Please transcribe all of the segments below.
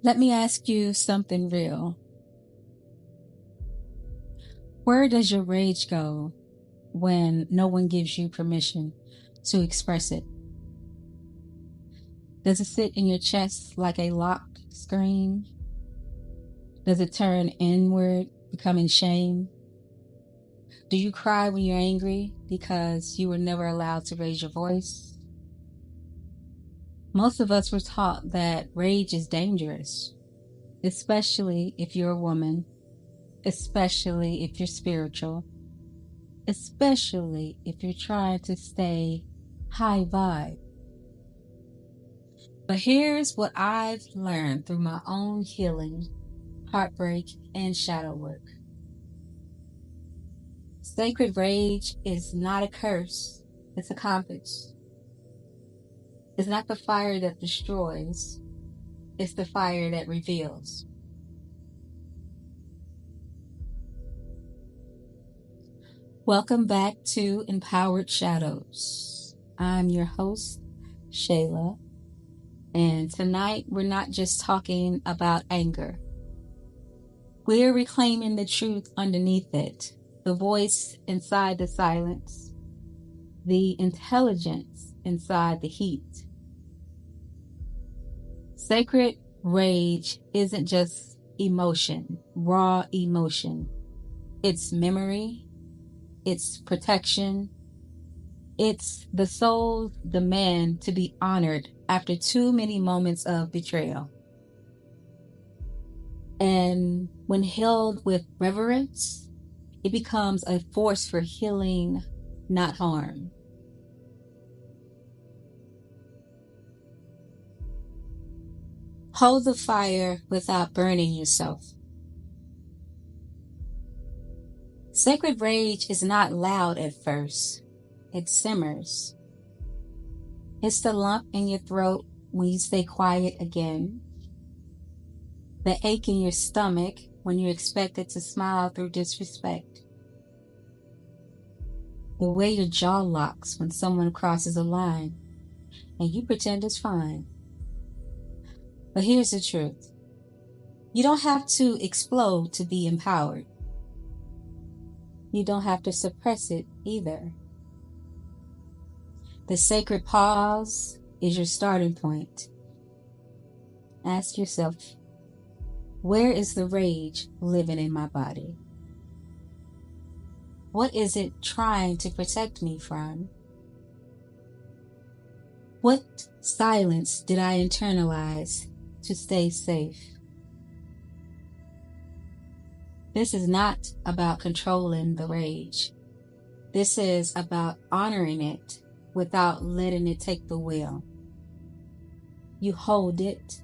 Let me ask you something real. Where does your rage go when no one gives you permission to express it? Does it sit in your chest like a locked scream? Does it turn inward, becoming shame? Do you cry when you're angry because you were never allowed to raise your voice? Most of us were taught that rage is dangerous, especially if you're a woman, especially if you're spiritual, especially if you're trying to stay high vibe. But here's what I've learned through my own healing, heartbreak, and shadow work. Sacred rage is not a curse, it's a compass. It's not the fire that destroys, it's the fire that reveals. Welcome back to Empowered Shadows. I'm your host, Shayla, and tonight we're not just talking about anger. We're reclaiming the truth underneath it, the voice inside the silence, the intelligence inside the heat. Sacred rage isn't just emotion, raw emotion. It's memory. It's protection. It's the soul's demand to be honored after too many moments of betrayal. And when held with reverence, it becomes a force for healing, not harm. Hold the fire without burning yourself. Sacred rage is not loud at first. It simmers. It's the lump in your throat when you stay quiet again. The ache in your stomach when you're expected to smile through disrespect. The way your jaw locks when someone crosses a line and you pretend it's fine. But here's the truth. You don't have to explode to be empowered. You don't have to suppress it either. The sacred pause is your starting point. Ask yourself, where is the rage living in my body? What is it trying to protect me from? What silence did I internalize to stay safe? This is not about controlling the rage. This is about honoring it without letting it take the wheel. You hold it,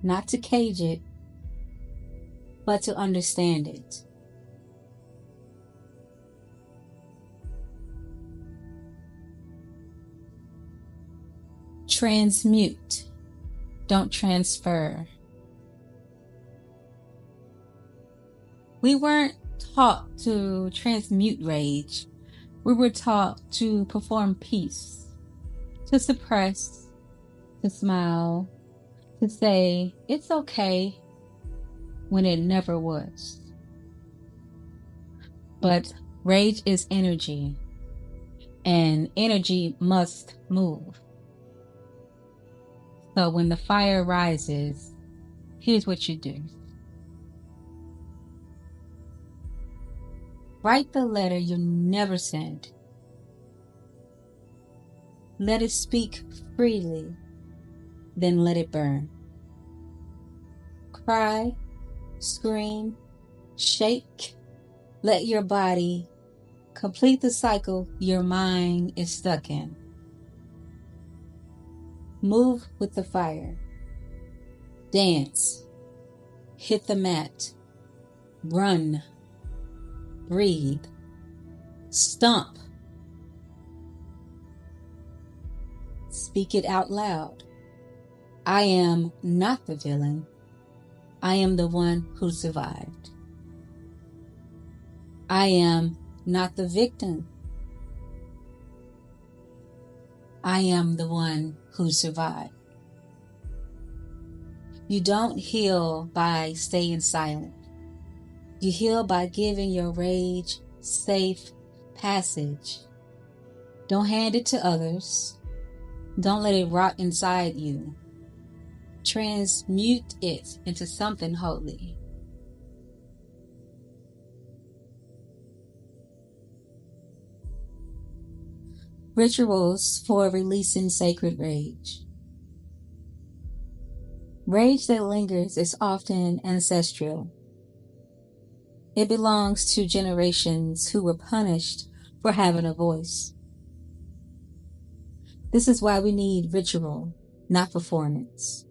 not to cage it, but to understand it. Transmute, don't transfer. We weren't taught to transmute rage. We were taught to perform peace, to suppress, to smile, to say it's okay when it never was. But rage is energy, and energy must move. So when the fire rises, here's what you do. Write the letter you never sent. Let it speak freely, then let it burn. Cry, scream, shake. Let your body complete the cycle your mind is stuck in. Move with the fire. Dance. Hit the mat. Run. Breathe. Stomp. Speak it out loud. I am not the villain. I am the one who survived. I am not the victim. I am the one who survived. You don't heal by staying silent. You heal by giving your rage safe passage. Don't hand it to others. Don't let it rot inside you. Transmute it into something holy. Rituals for releasing sacred rage. Rage that lingers is often ancestral. It belongs to generations who were punished for having a voice. This is why we need ritual, not performance.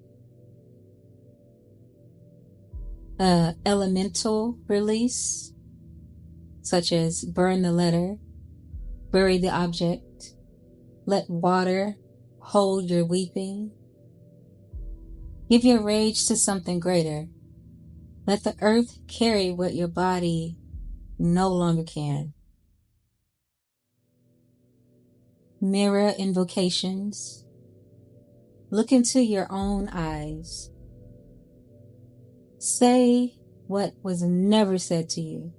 Elemental release, such as burn the letter, bury the object, let water hold your weeping. Give your rage to something greater. Let the earth carry what your body no longer can. Mirror invocations. Look into your own eyes. Say what was never said to you.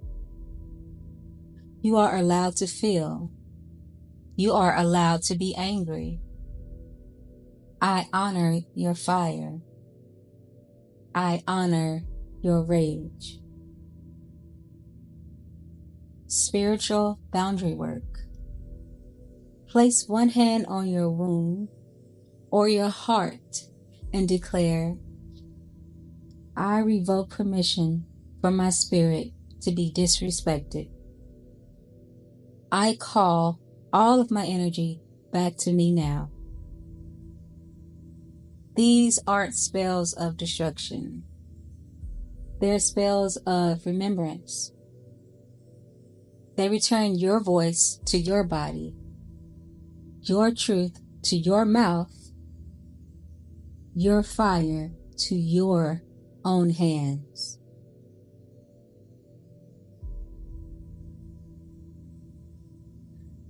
You are allowed to feel. You are allowed to be angry. I honor your fire. I honor your rage. Spiritual boundary work. Place one hand on your womb or your heart and declare, I revoke permission for my spirit to be disrespected. I call all of my energy back to me now. These aren't spells of destruction. They're spells of remembrance. They return your voice to your body, your truth to your mouth, your fire to your own hands.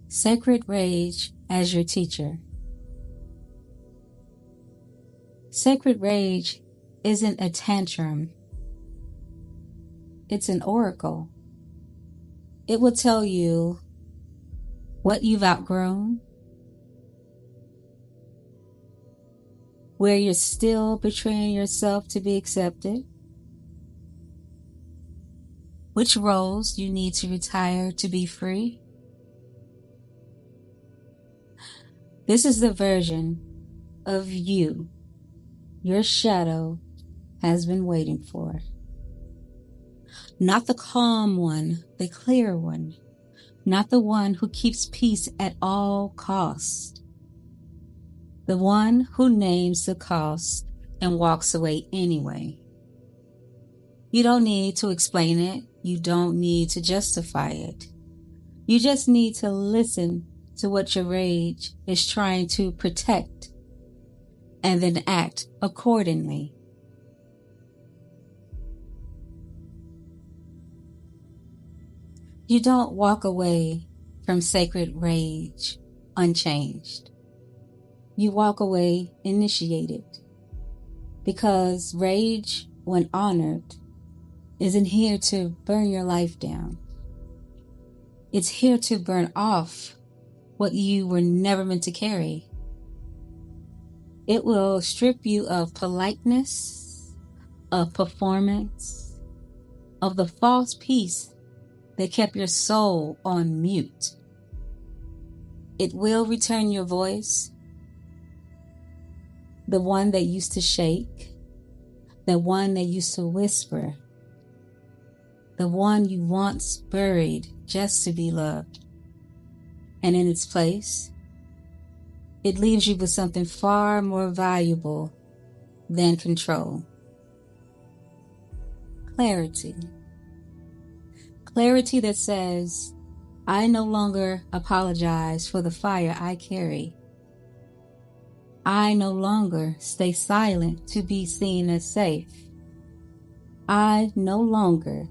Sacred rage as your teacher. Sacred rage isn't a tantrum. It's an oracle. It will tell you what you've outgrown, where you're still betraying yourself to be accepted, which roles you need to retire to be free. This is the version of you your shadow has been waiting for. Not the calm one, the clear one. Not the one who keeps peace at all costs. The one who names the cost and walks away anyway. You don't need to explain it. You don't need to justify it. You just need to listen to what your rage is trying to protect and then act accordingly. You don't walk away from sacred rage unchanged. You walk away initiated, because rage, when honored, isn't here to burn your life down. It's here to burn off what you were never meant to carry. It will strip you of politeness, of performance, of the false peace that kept your soul on mute. It will return your voice, the one that used to shake, the one that used to whisper, the one you once buried just to be loved. And in its place, it leaves you with something far more valuable than control. Clarity. Clarity that says, I no longer apologize for the fire I carry. I no longer stay silent to be seen as safe. I no longer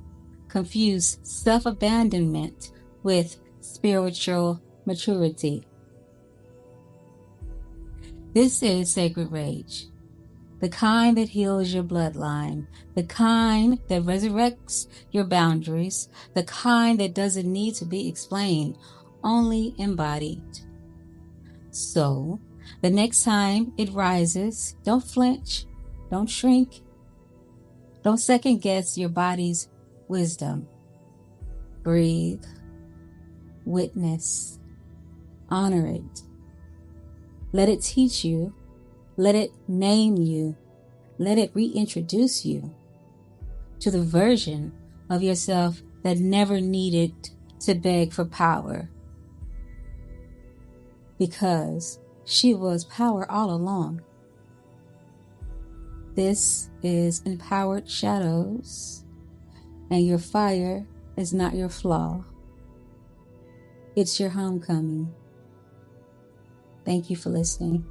confuse self-abandonment with spiritual maturity. This is sacred rage. the kind that heals your bloodline, the kind that resurrects your boundaries, the kind that doesn't need to be explained, only embodied. So, the next time it rises, don't flinch, don't shrink, don't second guess your body's wisdom. Breathe, witness, honor it. Let it teach you. Let it name you. Let it reintroduce you to the version of yourself that never needed to beg for power, because she was power all along. This is Empowered Shadows, and your fire is not your flaw. It's your homecoming. Thank you for listening.